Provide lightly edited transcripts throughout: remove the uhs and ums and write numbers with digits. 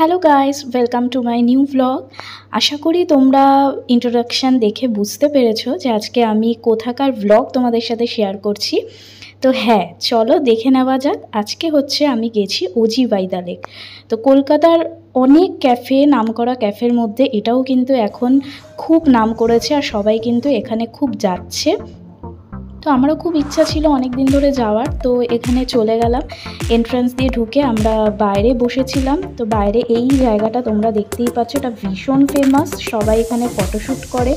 Hello guys, welcome to my new blog. আশা করি তোমরা ইন্ট্রোডাকশান দেখে বুঝতে পেরেছো যে আজকে আমি কোথাকার ব্লগ তোমাদের সাথে শেয়ার করছি। তো হ্যাঁ, চলো দেখে নেওয়া যাক। আজকে হচ্ছে আমি গেছি অজিবাইদা লেক। তো কলকাতার অনেক ক্যাফে, নামকরা ক্যাফের মধ্যে এটাও কিন্তু এখন খুব নাম করেছে আর সবাই কিন্তু এখানে খুব যাচ্ছে। তো আমারও খুব ইচ্ছা ছিল অনেক দিন ধরে যাওয়ার, তো এখানে চলে গেলাম। এন্ট্রান্স দিয়ে ঢুকে আমরা বাইরে বসেছিলাম। তো বাইরে এই জায়গাটা তোমরা দেখতেই পাচ্ছ, এটা ভীষণ ফেমাস, সবাই এখানে ফটোশ্যুট করে।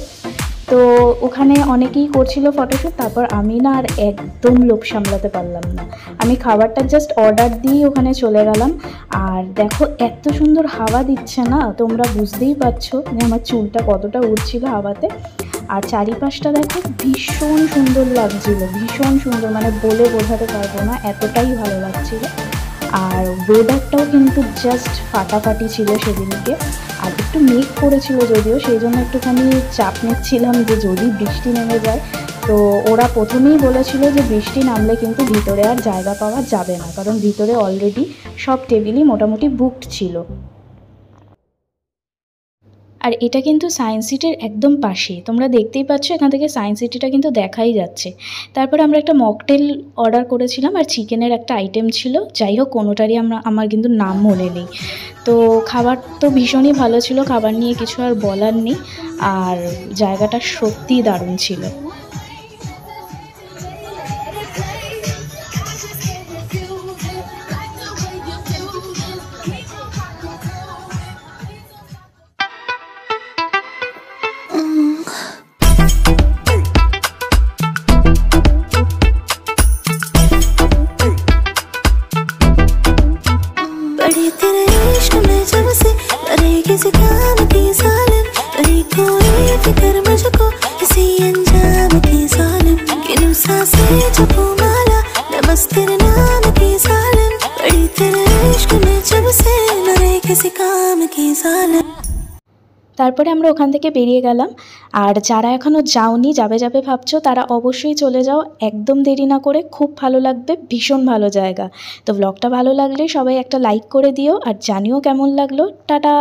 তো ওখানে অনেকেই করছিল ফটোশ্যুট, তারপর আমি না আর একদম লোভ সামলাতে পারলাম না, আমি খাবারটা জাস্ট অর্ডার দিয়ে ওখানে চলে গেলাম। আর দেখো এত সুন্দর হাওয়া দিচ্ছে না, তোমরা বুঝতেই পারছো যে আমার চুলটা কতটা উড়ছিল হাওয়াতে। আর চারিপাশটা দেখো ভীষণ সুন্দর লাগছিল, ভীষণ সুন্দর, মানে বলে বোঝাতে পারবো না, এতটাই ভালো লাগছিল। আর ওয়েদারটাও কিন্তু জাস্ট ফাটাফাটি ছিল সেদিনকে। আর একটু মেঘ পড়েছিল যদিও, সেই জন্য একটুখানি চাপ নিচ্ছিলাম যে যদি বৃষ্টি নেমে যায়। তো ওরা প্রথমেই বলেছিল যে বৃষ্টি নামলে কিন্তু ভিতরে আর জায়গা পাওয়া যাবে না, কারণ ভিতরে অলরেডি সব টেবিলই মোটামুটি বুকড ছিল। আর এটা কিন্তু সায়েন্স সিটির একদম পাশে, তোমরা দেখতেই পাচ্ছ এখান থেকে সায়েন্স সিটিটা কিন্তু দেখাই যাচ্ছে। তারপরে আমরা একটা মকটেল অর্ডার করেছিলাম আর চিকেনের একটা আইটেম ছিল, যাই হোক কোনোটারই আমার কিন্তু নাম মনে নেই। তো খাবার তো ভীষণই ভালো ছিল, খাবার নিয়ে কিছু আর বলার নেই। আর জায়গাটা সত্যিই দারুণ ছিল। किसी काम की सालिम कहीं कोई फिक्र मुझको किसी अंजाम की सालिम किन्हीं सांसें जपो माला नमस्त तेरे नाम की सालिम बड़ी तेरे इश्क में जब से मरे किसी काम की सालिम। তারপরে আমরা ওখান থেকে বেরিয়ে গেলাম। আর যারা এখনও যাওনি, যাবে যাবে ভাবছো, তারা অবশ্যই চলে যাও, একদম দেরি না করে, খুব ভালো লাগবে, ভীষণ ভালো জায়গা। তো ব্লগটা ভালো লাগলে সবাই একটা লাইক করে দিও আর জানিও কেমন লাগলো। টাটা।